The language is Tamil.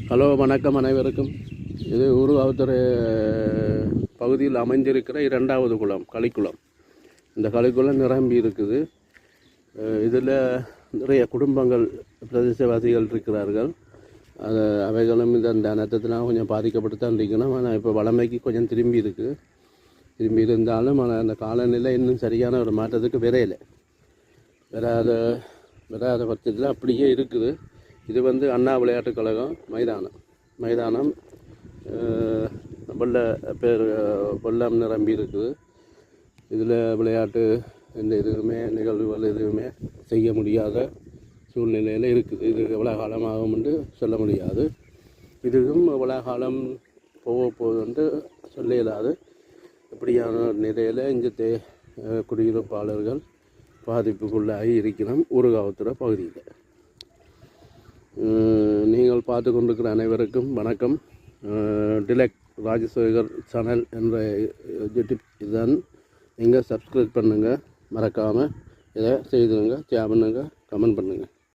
ஹலோ வணக்கம் அனைவருக்கும். இது ஊர்காவத்துறை பகுதியில் அமைந்திருக்கிற இரண்டாவது குளம் களிக்குளம். இந்த களிக்குளம் நிரம்பி இருக்குது. இதில் நிறைய குடும்பங்கள் பிரதேசவாசிகள் இருக்கிறார்கள். அவைகளும் இந்த அனர்த்தத்தினால் கொஞ்சம் பாதிக்கப்பட்டு தான் இருக்கணும். ஆனால் இப்போ வளமைக்கு கொஞ்சம் திரும்பி இருந்தாலும் ஆனால் அந்த காலநிலை இன்னும் சரியான ஒரு மாற்றத்துக்கு வராத பட்சத்தில் அப்படியே இருக்குது. இது அண்ணா விளையாட்டுக் கழகம் மைதானம் வெள்ளம் நிரம்பி இருக்குது. இதில் விளையாட்டு நிகழ்வுகள் எதுவுமே செய்ய முடியாத சூழ்நிலையில் இருக்குது. இது எவ்வளோ காலமாகும் என்று சொல்ல முடியாது. இதுவும் எவ்வளோ காலம் போகுது என்று சொல்ல இயலாது. இப்படியான நிலையில் இங்கே குடியிருப்பாளர்கள் பாதிப்புக்குள்ளாகி இருக்கிறோம் ஊர்காவத்துறை பகுதியில். நீங்கள் பார்த்து கொண்டிருக்கிற அனைவருக்கும் வணக்கம். டிலெக்ட் ராஜசேகர் சேனல் என்ற யூடியூப் இதுதான். நீங்கள் சப்ஸ்கிரைப் பண்ணுங்கள், மறக்காமல் இதை செய்துங்க, ஷேர் பண்ணுங்கள், கமெண்ட் பண்ணுங்கள்.